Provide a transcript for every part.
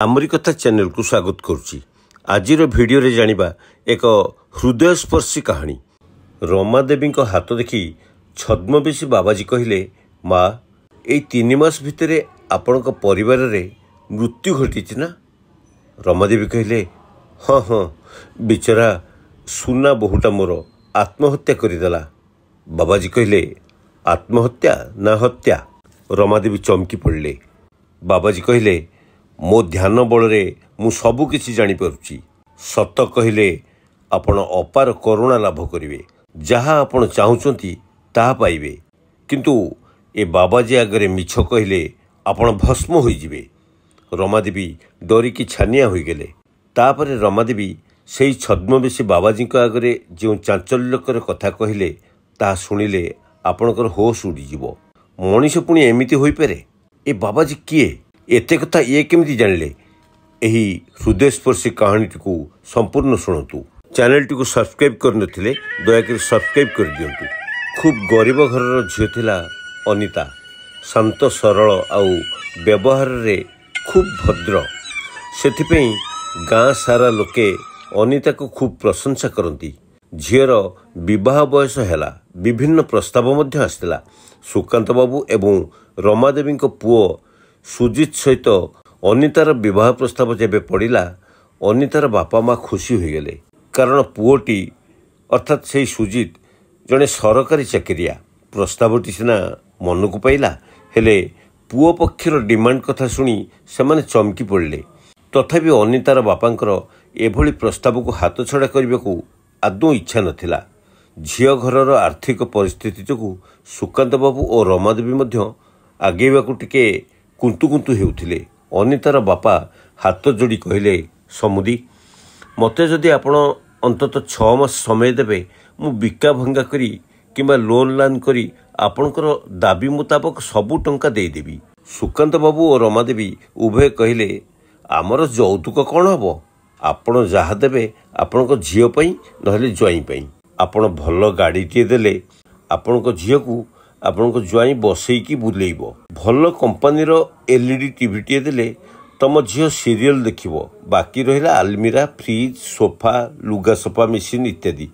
ଆମରି କଥା ଚ୍ୟାନେଲ को स्वागत करुच्ची। आजिर भिडियो रे जानिबा एक हृदयस्पर्शी कहानी। रमादेवी हाथ देखी छद्मवेशी बाबाजी कहले, माँ एई 3 मास भितरे आपण परिवार रे मृत्यु घटी ना? रमादेवी कहले, हाँ हाँ, बिचरा सुना बहुटा मोर आत्महत्या करदेला। बाबाजी कहले, आत्महत्या ना हत्या? रमादेवी चमकी पड़े। बाबाजी कहले, मो ध्यान बलरे मु सबु किछि जानि पारुछि। सत कहले आपण अपार करुणा लाभ करिवे, जहा आपण चाहुचंती ताहा पाइबे, किंतु ए बाबाजी आगरे मिछ कहले आपण भस्म होई जिवे। रमादेवी डरिकी छानिया होई गेले। तापरे रमादेवी सेई छद्मवेशी बाबाजी आगरे जो चांचल्यकर कथा कहले ता शुणिले आपणकर होश उड़ी जिवो। मनीष पुणी एमिति होई पारे? ए बाबाजी किए? एते कथा ये केमिति जानिले? एही हृदयस्पर्शी कहानी को संपूर्ण शुणु। चैनल टी को सब्सक्राइब करनथिले दयाकरी सब्सक्राइब कर दियंतु। खूब गरीब घरर झियो थिला अनिता। शांत सरल आउ व्यवहार रे खूब भद्र। सेथिपई गाँ सारा लोके अनिता को खूब प्रशंसा करती। झीर विवाह बयस हैला, विभिन्न प्रस्ताव मध्य आसला। सुकांत बाबू एवं रमादेवी पुओ सुजित सहित अनितार विवाह प्रस्ताव जेबे पड़िला, अनितार बापा माँ खुशी हो गले। कारण पुओटी अर्थात से सुजित जड़े सरकारी चाकरिया। प्रस्तावटी सिना मन को पाइला, हेले पुओ पक्षर डिमांड कथा शुणी से चमकी पड़े। तथापि अनितार बापांकर एभली प्रस्ताव को हाथ छड़ा करने को आदौ इच्छा नथिला। झियो घरर आर्थिक परिस्थिति जो सुकांत बाबू और रमादेवी मध्य आगेवाकू टिके कुंतु कुंतु हेउथिले। अनितार बापा हाथ जोड़ी कहले, समुदी मते जदि आपण अंततः 6 मास समय देबे, मु बिका भंगा करी किंबा लोन लान करी आपणकर दाबी मुताबक सबु टंका दे देबी। सुकांत बाबू और रमादेवी उभय कहले, आमर यौतुक कौन हबो? आपण जहा देबे आपणक झियो पई नहले ज्वाई पई। आपण भल गाड़ीटे देले आपणक झियो को आपणक ज्वाई बसईकी बुलेइबो। भल कंपानीर एलईडी टीवीटे देले तम झियो सीरियल देखिबो। बाकी रहिला आलमीरा, फ्रिज, सोफा, लुगा सफा मेसिन इत्यादि।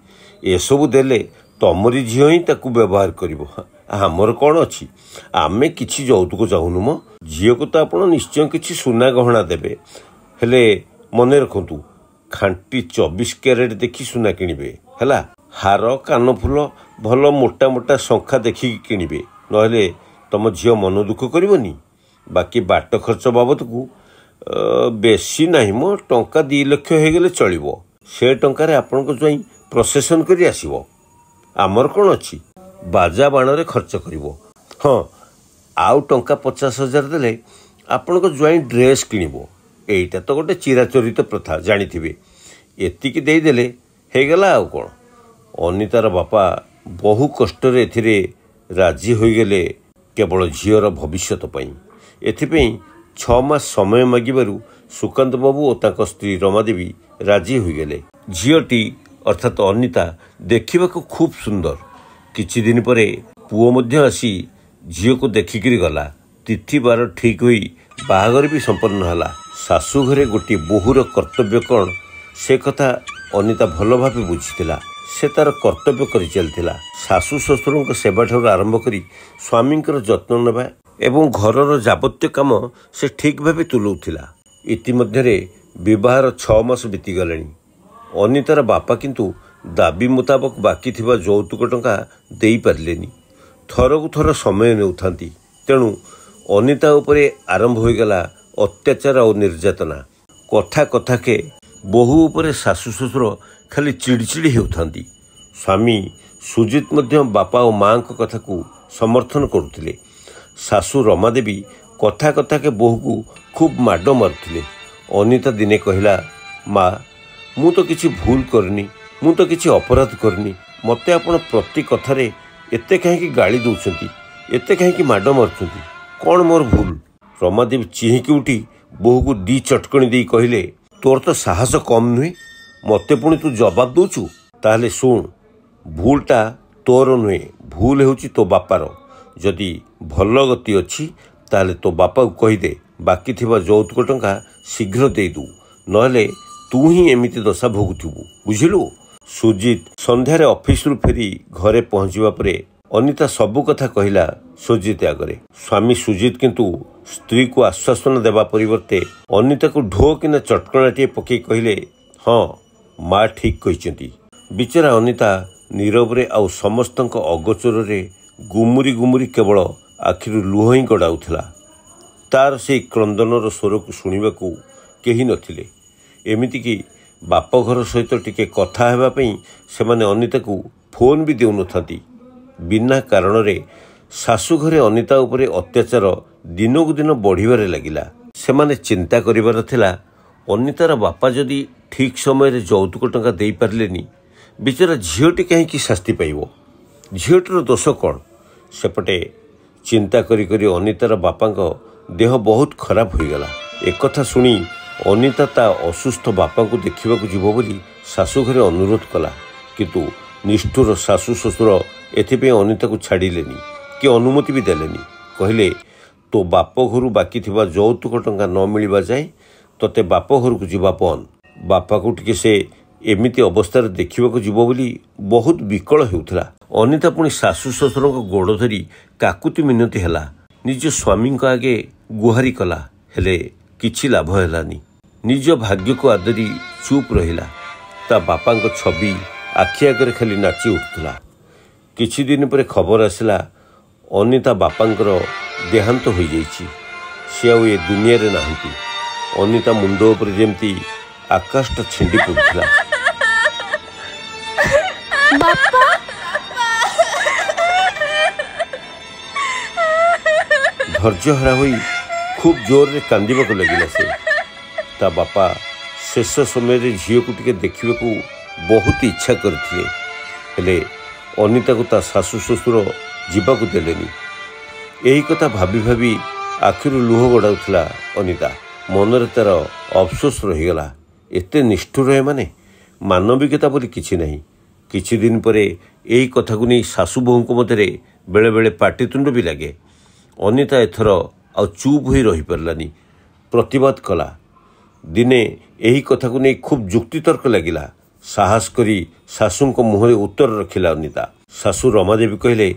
एसबु देले तमरी झियो ही ताकू व्यवहार करिबो। हमर कौन अछि? आमे किछि यौतुक चाहुनु मो। झियो को तो आपण निश्चय किछि सुना गहना देबे, हेले मने रखंतु खांटी 24 कैरेट देखी सुना किनिबे हैला। हार, कानफुल भल मोटा मोटा शंखा देखी किनिबे, नहले तम झियो मन दुख करबनी। बाकी बाट खर्च बाबद को बेसी नाही मो, टंका 2 लाख हो गले चलिबो। से टंका रे आपन को जोई प्रोसेसन करी आसीबो। आमर कोन अछि? बाजा बाणरे खर्च करिवो। हाँ, आउ टंका 50,000 देले आपन को जोई ड्रेस किनिबो। एइटा तो गोटे चिराचरित प्रथा जानिथिबे। एतिकी देई देले हे गला आउ कोन। अनितार बापा बहु कष्ट रे एथिरे राजी हो गले, केवल झियर भविष्यत पई। एथिपई 6 मास समय मागिबारु सुकांत बाबू और ताक स्त्री रमादेवी राजी हो गले। झियोटी अर्थात अनिता देखिबा को खूब सुंदर। किछि दिन परे पुओ मध्य आसी झियो को देखिकिरी गला। तिथि बार ठीक होई बाहागर भी संपन्न हला। सासु घरे गोटी बोहूर कर्तव्य कौन से कथा अनिता भल भावे बुझीथिला। से तार कर्तव्य करि चलथिला। सासु ससुरक सेवा ठार आरंभ करी स्वामींकर जत्न नेबा एवं घरर जाबत्य काम से ठीक भावे तुलौथिला। इतिमध्यरे विवाहर 6 मास बीती गलेनी। अनितार बापा किंतु दाबी मुताबक बाकी थिबा यौतुक टंका देई पारलेनी। थरकु थर समय नेउथांती। तेणु अनिता उपरे आरंभ होइगला अत्याचार और निर्यातना। कथा कथा के बहु उपरे सासु ससुर खाली चिड़चिड़ी हेउथांती। स्वामी सुजित मध्य बापा और माँ कथा को समर्थन करुथिले। सासु रमादेवी कथा कथा के बहु को खूब माड मारुथिले। अनिता दिने कहला, माँ मु तो किछि भूल करनी, मु तो किछि अपराध करनी। मते आपण प्रति कथारे एते काहेकि गाली दउछंती, एते काहेकि माड मारुछंती? कौन मोर भूल? रमादेवी चिहिकी उठी बहु को 2 चटकणी दे कहले, तोर तो साहस कम नुहे, मते पुणी तू जवाब दउछु? ताहले सुन, भूलटा तोर नुहे, भूल हेउची तो बापार। जदि भल गति अच्छी ताहले तो बापा को कहीदे ବାକି ଥିବା ଯୌତୁକ ଟଙ୍କା ଶୀଘ୍ର ଦେଇଦେବୁ, ନହେଲେ ତୁ ହିଁ ଏମିତି ଦଶା ଭୋଗୁଥିବୁ, ବୁଝିଲୁ। ସୁଜିତ ସନ୍ଧ୍ୟାରେ ଅଫିସରୁ ଫେରି ଘରେ ପହଞ୍ଚିବା ପରେ ଅନିତା ସବୁ କଥା କହିଲା ସୁଜିତ ଆଗରେ। ସ୍ୱାମୀ ସୁଜିତ କିନ୍ତୁ ସ୍ତ୍ରୀକୁ ଆଶ୍ୱାସନା ଦେବା ପରିବର୍ତ୍ତେ ଅନିତାକୁ ଢୋ କିନା ଚଟକଣାଟିଏ ପକାଇ କହିଲେ, ହଁ ମା ଠିକ୍ କହିଛନ୍ତି। ବିଚରା ଅନିତା ନୀରବରେ ଆଉ ସମସ୍ତଙ୍କ ଅଗୋଚରରେ ଗୁମୁରି ଗୁମୁରି କେବଳ ଆଖିରୁ ଲୁହ ହିଁ ଗଡ଼ାଉଥିଲା। ତାର ସେଇ କ୍ରନ୍ଦନର ସ୍ୱରକୁ ଶୁଣିବାକୁ କେହି ନଥିଲେ। ଏମିତିକି ବାପଘର ସହିତ ଟିକେ କଥା ହେବା ପାଇଁ ସେମାନେ ଅନିତାକୁ ଫୋନ୍ ବି ଦେଉନଥାନ୍ତି। ବିନା କାରଣରେ ଶାଶୁଘରେ ଅନିତା ଉପରେ ଅତ୍ୟାଚାର ଦିନକୁ ଦିନ ବଢ଼ିବାରେ ଲାଗିଲା। ସେମାନେ ଚିନ୍ତା କରିବାର ଥିଲା, ଅନିତାର ବାପା ଯଦି ଠିକ୍ ସମୟରେ ଯୌତୁକ ଟଙ୍କା ଦେଇପାରିଲେନି, ବିଚରା ଝିଅଟି କାହିଁକି ଶାସ୍ତି ପାଇବ? ଝିଅଟିର ଦୋଷ କ'ଣ? ସେପଟେ ଚିନ୍ତା କରି କରି ଅନିତାର ବାପାଙ୍କ ଦେହ ବହୁତ ଖରାପ ହୋଇଗଲା। ଏକଥା ଶୁଣି ଅନିତା ତା ଅସୁସ୍ଥ ବାପାଙ୍କୁ ଦେଖିବାକୁ ଯିବ ବୋଲି ଶାଶୁଘରେ ଅନୁରୋଧ କଲା। କିନ୍ତୁ ନିଷ୍ଠୁର ଶାଶୁ ଶ୍ୱଶୁର ଏଥିପାଇଁ ଅନିତାକୁ ଛାଡ଼ିଲେନି କି ଅନୁମତି ବି ଦେଲେନି। କହିଲେ, ତୋ ବାପ ଘରୁ ବାକି ଥିବା ଯୌତୁକ ଟଙ୍କା ନ ମିଳିବା ଯାଏ ତୋତେ ବାପ ଘରକୁ ଯିବା ବନ୍ଦ। ବାପାକୁ ଟିକେ ସେ ଏମିତି ଅବସ୍ଥାରେ ଦେଖିବାକୁ ଯିବ ବୋଲି ବହୁତ ବିକଳ ହେଉଥିଲା। ଅନିତା ପୁଣି ଶାଶୁ ଶ୍ୱଶୁରଙ୍କ ଗୋଡ଼ ଧରି କାକୁତି ମିନତି ହେଲା, ନିଜ ସ୍ୱାମୀଙ୍କ ଆଗେ ଗୁହାରି କଲା, ହେଲେ କିଛି ଲାଭ ହେଲାନି। ନିଜ ଭାଗ୍ୟକୁ ଆଦରି ଚୁପ୍ ରହିଲା। ତା ବାପାଙ୍କ ଛବି ଆଖି ଆଗରେ ଖାଲି ନାଚି ଉଠୁଥିଲା। କିଛି ଦିନ ପରେ ଖବର ଆସିଲା, ଅନିତା ବାପାଙ୍କର ଦେହାନ୍ତ ହୋଇଯାଇଛି। ସେ ଆଉ ଏ ଦୁନିଆରେ ନାହାନ୍ତି। ଅନିତା ମୁଣ୍ଡ ଉପରେ ଯେମିତି ଆକାଶଟା ଛିଣ୍ଡି ପଡ଼ୁଥିଲା। ଧୈର୍ଯ୍ୟହରା ହୋଇ ଖୁବ୍ ଜୋରରେ କାନ୍ଦିବାକୁ ଲାଗିଲା ସେ। ତା ବାପା ଶେଷ ସମୟରେ ଝିଅକୁ ଟିକେ ଦେଖିବାକୁ ବହୁତ ଇଚ୍ଛା କରିଥିଲେ, ହେଲେ ଅନିତାକୁ ତା ଶାଶୁ ଶ୍ୱଶୁର ଯିବାକୁ ଦେଲେନି। ଏହି କଥା ଭାବି ଭାବି ଆଖିରୁ ଲୁହ ଗଡ଼ାଉଥିଲା ଅନିତା। ମନରେ ତାର ଅଫସୋସ ରହିଗଲା। ଏତେ ନିଷ୍ଠୁର ଏମାନେ, ମାନବିକତା ବୋଲି କିଛି ନାହିଁ। କିଛି ଦିନ ପରେ ଏହି କଥାକୁ ନେଇ ଶାଶୁ ବୋହୂଙ୍କ ମଧ୍ୟରେ ବେଳେବେଳେ ପାଟିତୁଣ୍ଡ ବି ଲାଗେ। ଅନିତା ଏଥର ଆଉ ଚୁପ୍ ହୋଇ ରହିପାରିଲାନି, ପ୍ରତିବାଦ କଲା। ଦିନେ ଏହି କଥାକୁ ନେଇ ଖୁବ୍ ଯୁକ୍ତିତର୍କ ଲାଗିଲା। ସାହସ କରି ଶାଶୁଙ୍କ ମୁହଁରେ ଉତ୍ତର ରଖିଲା ଅନିତା। ଶାଶୁ ରମାଦେବୀ କହିଲେ,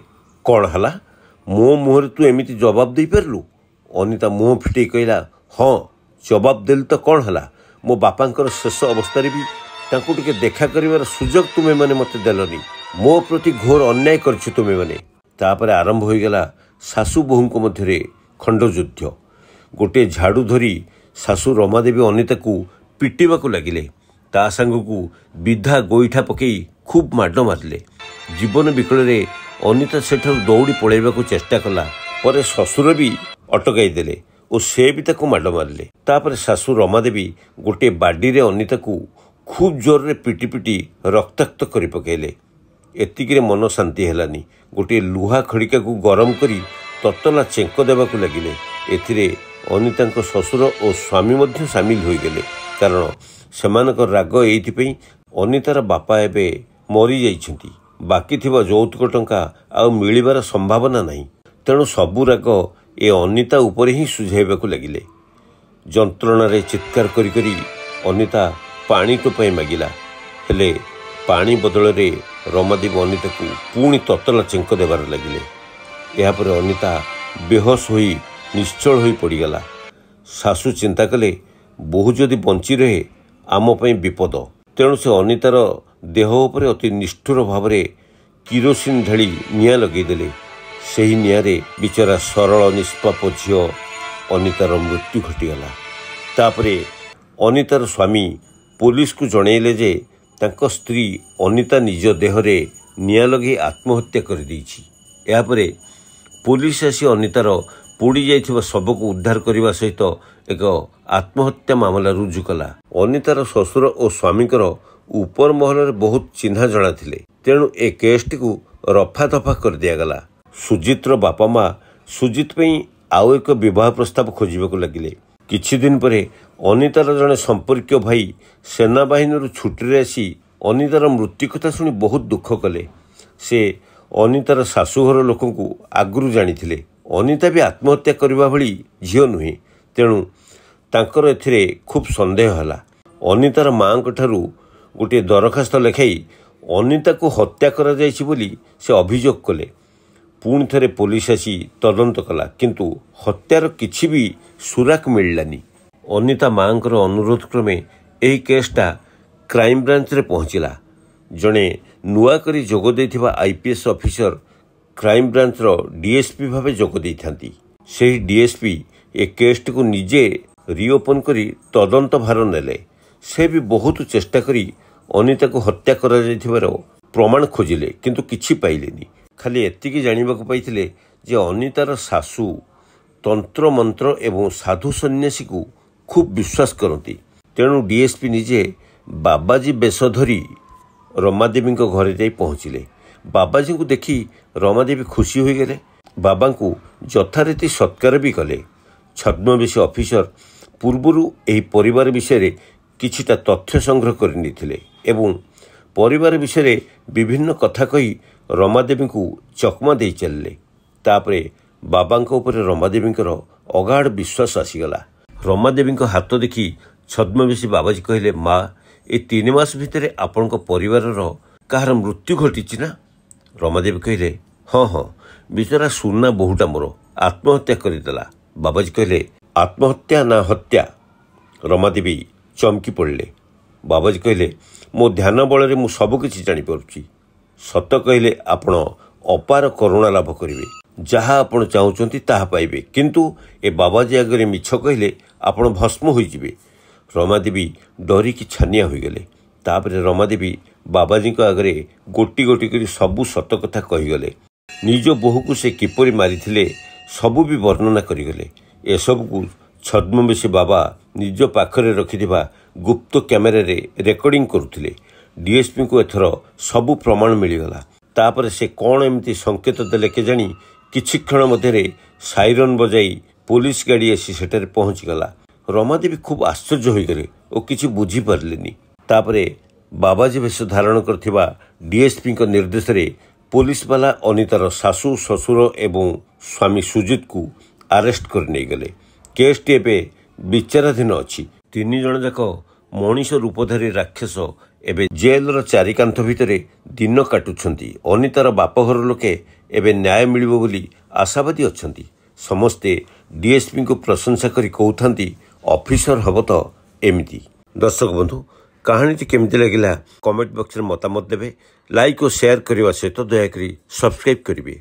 କ'ଣ ହେଲା? ମୋ ମୁହଁରେ ତୁ ଏମିତି ଜବାବ ଦେଇପାରିଲୁ? ଅନିତା ମୁହଁ ଫିଟେଇ କହିଲା, ହଁ ଜବାବ ଦେଲି ତ କ'ଣ ହେଲା? ମୋ ବାପାଙ୍କର ଶେଷ ଅବସ୍ଥାରେ ବି ତାଙ୍କୁ ଟିକେ ଦେଖା କରିବାର ସୁଯୋଗ ତୁମେମାନେ ମୋତେ ଦେଲନି। ମୋ ପ୍ରତି ଘୋର ଅନ୍ୟାୟ କରିଛ ତୁମେମାନେ। ତାପରେ ଆରମ୍ଭ ହୋଇଗଲା ଶାଶୁ ବୋହୂଙ୍କ ମଧ୍ୟରେ ଖଣ୍ଡଯୁଦ୍ଧ। ଗୋଟିଏ ଝାଡ଼ୁ ଧରି ଶାଶୁ ରମାଦେବୀ ଅନିତାକୁ ପିଟିବାକୁ ଲାଗିଲେ। ତା ସାଙ୍ଗକୁ ବିଧା ଗୋଇଠା ପକାଇ ଖୁବ୍ ମାଡ଼ ମାରିଲେ। ଜୀବନ ବିକଳରେ ଅନିତା ସେଠାରୁ ଦୌଡ଼ି ପଳାଇବାକୁ ଚେଷ୍ଟା କଲା। ପରେ ଶ୍ୱଶୁର ବି ଅଟକାଇ ଦେଲେ ଓ ସେ ବି ତାକୁ ମାଡ଼ ମାରିଲେ। ତାପରେ ଶାଶୁ ରମାଦେବୀ ଗୋଟିଏ ବାଡ଼ିରେ ଅନିତାକୁ ଖୁବ୍ ଜୋରରେ ପିଟି ପିଟି ରକ୍ତାକ୍ତ କରି ପକାଇଲେ। ଏତିକିରେ ମନ ଶାନ୍ତି ହେଲାନି। ଗୋଟିଏ ଲୁହା ଖଡ଼ିକାକୁ ଗରମ କରି ତତଲା ଚେଙ୍କ ଦେବାକୁ ଲାଗିଲେ। ଏଥିରେ ଅନିତାଙ୍କ ଶ୍ୱଶୁର ଓ ସ୍ୱାମୀ ମଧ୍ୟ ସାମିଲ ହୋଇଗଲେ। କାରଣ ସେମାନଙ୍କ ରାଗ ଏଇଥିପାଇଁ, ଅନିତାର ବାପା ଏବେ ମରିଯାଇଛନ୍ତି। ବାକି ଥିବା ଯୌତୁକ ଟଙ୍କା ଆଉ ମିଳିବାର ସମ୍ଭାବନା ନାହିଁ। ତେଣୁ ସବୁ ରାଗ ଏ ଅନିତା ଉପରେ ହିଁ ସୁଝାଇବାକୁ ଲାଗିଲେ। ଯନ୍ତ୍ରଣାରେ ଚିତ୍କାର କରି କରି ଅନିତା ପାଣି ଟୋପାଏ ମାଗିଲା, ହେଲେ ପାଣି ବଦଳରେ ରମାଦେବୀ ଅନିତାକୁ ପୁଣି ତତଲା ଚେଙ୍କ ଦେବାରେ ଲାଗିଲେ। ଏହାପରେ ଅନିତା ବେହୋସ ହୋଇ ନିଶ୍ଚଳ ହୋଇ ପଡ଼ିଗଲା। ଶାଶୁ ଚିନ୍ତା କଲେ, ବୋହୂ ଯଦି ବଞ୍ଚି ରହେ ଆମ ପାଇଁ ବିପଦ। ତେଣୁ ସେ ଅନିତାର ଦେହ ଉପରେ ଅତି ନିଷ୍ଠୁର ଭାବରେ କିରୋସିନ ଢାଳି ନିଆଁ ଲଗାଇଦେଲେ। ସେହି ନିଆଁରେ ବିଚରା ସରଳ ନିଷ୍ପାପ ଝିଅ ଅନିତାର ମୃତ୍ୟୁ ଘଟିଗଲା। ତାପରେ ଅନିତାର ସ୍ୱାମୀ ପୋଲିସକୁ ଜଣାଇଲେ ଯେ ତାଙ୍କ ସ୍ତ୍ରୀ ଅନିତା ନିଜ ଦେହରେ ନିଆଁ ଲଗାଇ ଆତ୍ମହତ୍ୟା କରିଦେଇଛି। ଏହାପରେ ପୋଲିସ ଆସି ଅନିତାର ପୋଡ଼ି ଯାଇଥିବା ଶବକୁ ଉଦ୍ଧାର କରିବା ସହିତ ଏକ ଆତ୍ମହତ୍ୟା ମାମଲା ରୁଜୁ କଲା। ଅନିତାର ଶ୍ୱଶୁର ଓ ସ୍ୱାମୀଙ୍କର ଉପର ମହଲରେ ବହୁତ ଚିହ୍ନା ଜଣା ଥିଲେ। ତେଣୁ ଏ କେସ୍ଟିକୁ ରଫା ଦଫା କରିଦିଆଗଲା। ସୁଜିତର ବାପା ମା ସୁଜିତ ପାଇଁ ଆଉ ଏକ ବିବାହ ପ୍ରସ୍ତାବ ଖୋଜିବାକୁ ଲାଗିଲେ। କିଛି ଦିନ ପରେ ଅନିତାର ଜଣେ ସମ୍ପର୍କୀୟ ଭାଇ ସେନାବାହିନୀରୁ ଛୁଟିରେ ଆସି ଅନିତାର ମୃତ୍ୟୁ କଥା ଶୁଣି ବହୁତ ଦୁଃଖ କଲେ। ସେ ଅନିତାର ଶାଶୁଘର ଲୋକଙ୍କୁ ଆଗରୁ ଜାଣିଥିଲେ। ଅନିତା ବି ଆତ୍ମହତ୍ୟା କରିବା ଭଳି ଝିଅ ନୁହେଁ। ତେଣୁ ତାଙ୍କର ଏଥିରେ ଖୁବ୍ ସନ୍ଦେହ ହେଲା। ଅନିତାର ମାଆଙ୍କ ଠାରୁ ଗୋଟିଏ ଦରଖାସ୍ତ ଲେଖାଇ ଅନିତାକୁ ହତ୍ୟା କରାଯାଇଛି ବୋଲି ସେ ଅଭିଯୋଗ କଲେ। ପୁଣି ଥରେ ପୋଲିସ ଆସି ତଦନ୍ତ କଲା, କିନ୍ତୁ ହତ୍ୟାର କିଛି ବି ସୁରାକ ମିଳିଲାନି। ଅନିତା ମାଆଙ୍କର ଅନୁରୋଧ କ୍ରମେ ଏହି କେସ୍ଟା କ୍ରାଇମବ୍ରାଞ୍ଚରେ ପହଞ୍ଚିଲା। ଜଣେ ନୂଆ କରି ଯୋଗ ଦେଇଥିବା IPS ଅଫିସର କ୍ରାଇମବ୍ରାଞ୍ଚର DSP ଭାବେ ଯୋଗ ଦେଇଥାନ୍ତି। ସେହି DSP ଏ କେସ୍ଟିକୁ ନିଜେ ରିଓପନ୍ କରି ତଦନ୍ତ ଭାର ନେଲେ। ସେ ବି ବହୁତ ଚେଷ୍ଟା କରି ଅନିତାକୁ ହତ୍ୟା କରାଯାଇଥିବାର ପ୍ରମାଣ ଖୋଜିଲେ, କିନ୍ତୁ କିଛି ପାଇଲେନି। ଖାଲି ଏତିକି ଜାଣିବାକୁ ପାଇଥିଲେ ଯେ ଅନିତାର ଶାଶୁ ତନ୍ତ୍ରମନ୍ତ୍ର ଏବଂ ସାଧୁ ସନ୍ନ୍ୟାସୀକୁ ଖୁବ୍ ବିଶ୍ୱାସ କରନ୍ତି। ତେଣୁ DSP ନିଜେ ବାବାଜୀ ବେଶ ଧରି ରମାଦେବୀଙ୍କ ଘରେ ଯାଇ ପହଞ୍ଚିଲେ। ବାବାଜୀଙ୍କୁ ଦେଖି ରମାଦେବୀ ଖୁସି ହୋଇଗଲେ। ବାବାଙ୍କୁ ଯଥାରୀତି ସତ୍କାର ବି କଲେ। ଛଦ୍ମବେଶୀ ଅଫିସର ପୂର୍ବରୁ ଏହି ପରିବାର ବିଷୟରେ କିଛିଟା ତଥ୍ୟ ସଂଗ୍ରହ କରିନେଇଥିଲେ ଏବଂ ପରିବାର ବିଷୟରେ ବିଭିନ୍ନ କଥା କହି ରମାଦେବୀଙ୍କୁ ଚକମା ଦେଇ ଚାଲିଲେ। ତାପରେ ବାବାଙ୍କ ଉପରେ ରମାଦେବୀଙ୍କର ଅଗାଢ଼ ବିଶ୍ୱାସ ଆସିଗଲା। ରମାଦେବୀଙ୍କ ହାତ ଦେଖି ଛଦ୍ମବେଶୀ ବାବାଜୀ କହିଲେ, ମା, ଏ 3 ମାସ ଭିତରେ ଆପଣଙ୍କ ପରିବାରର କାହାର ମୃତ୍ୟୁ ଘଟିଛି ନା? ରମାଦେବୀ କହିଲେ, ହଁ ହଁ, ବିଚରା ସୁନା ବୋହୂଟା ମୋର ଆତ୍ମହତ୍ୟା କରିଦେଲା। ବାବାଜୀ କହିଲେ, ଆତ୍ମହତ୍ୟା ନା ହତ୍ୟା? ରମାଦେବୀ ଚମକି ପଡ଼ିଲେ। ବାବାଜୀ କହିଲେ, ମୋ ଧ୍ୟାନ ବଳରେ ମୁଁ ସବୁକିଛି ଜାଣିପାରୁଛି। ସତ କହିଲେ ଆପଣ ଅପାର କରୁଣା ଲାଭ କରିବେ। ଯାହା ଆପଣ ଚାହୁଁଛନ୍ତି ତାହା ପାଇବେ, କିନ୍ତୁ ଏ ବାବାଜୀ ଆଗରେ ମିଛ କହିଲେ ଆପଣ ଭସ୍ମ ହୋଇଯିବେ। ରମାଦେବୀ ଡରିକି ଛାନିଆ ହୋଇଗଲେ। ତାପରେ ରମାଦେବୀ ବାବାଜୀଙ୍କ ଆଗରେ ଗୋଟି ଗୋଟି କରି ସବୁ ସତ କଥା କହିଗଲେ। ନିଜ ବୋହୂକୁ ସେ କିପରି ମାରିଥିଲେ ସବୁ ବି ବର୍ଣ୍ଣନା କରିଗଲେ। ଏସବୁକୁ ଛଦ୍ମବେଶୀ ବାବା ନିଜ ପାଖରେ ରଖିଥିବା ଗୁପ୍ତ କ୍ୟାମେରାରେ ରେକର୍ଡିଂ କରୁଥିଲେ। DSPଙ୍କୁ ଏଥର ସବୁ ପ୍ରମାଣ ମିଳିଗଲା। ତାପରେ ସେ କ'ଣ ଏମିତି ସଙ୍କେତ ଦେଲେ କେଜାଣି କିଛି କ୍ଷଣ ମଧ୍ୟରେ ସାଇରନ୍ ବଜାଇ ପୋଲିସ ଗାଡ଼ି ଆସି ସେଠାରେ ପହଞ୍ଚିଗଲା। ରମାଦେବୀ ଖୁବ୍ ଆଶ୍ଚର୍ଯ୍ୟ ହୋଇଗଲେ ଓ କିଛି ବୁଝିପାରିଲେନି। ତାପରେ ବାବାଜୀ ବେଶ ଧାରଣ କରିଥିବା DSPଙ୍କ ନିର୍ଦ୍ଦେଶରେ ପୋଲିସବାଲା ଅନିତାର ଶାଶୁ, ଶ୍ୱଶୁର ଏବଂ ସ୍ୱାମୀ ସୁଜିତକୁ ଆରେଷ୍ଟ କରି ନେଇଗଲେ। କେସ୍ଟି ଏବେ ବିଚାରାଧୀନ ଅଛି। 3 ଜଣ ଯାକ ମଣିଷ ରୂପଧାରୀ ରାକ୍ଷସ ଏବେ ଜେଲର ଚାରିକାନ୍ଥ ଭିତରେ ଦିନ କାଟୁଛନ୍ତି। ଅନିତାର ବାପଘର ଲୋକେ ଏବେ ନ୍ୟାୟ ମିଳିବ ବୋଲି ଆଶାବାଦୀ ଅଛନ୍ତି। ସମସ୍ତେ DSPଙ୍କୁ ପ୍ରଶଂସା କରି କହୁଥାନ୍ତି, ଅଫିସର ହେବ ତ ଏମିତି। ଦର୍ଶକ ବନ୍ଧୁ, କାହାଣୀଟି କେମିତି ଲାଗିଲା କମେଣ୍ଟ ବକ୍ସରେ ମତାମତ ଦେବେ। ଲାଇକ୍ ଓ ସେୟାର କରିବା ସହିତ ଦୟାକରି ସବସ୍କ୍ରାଇବ୍ କରିବେ।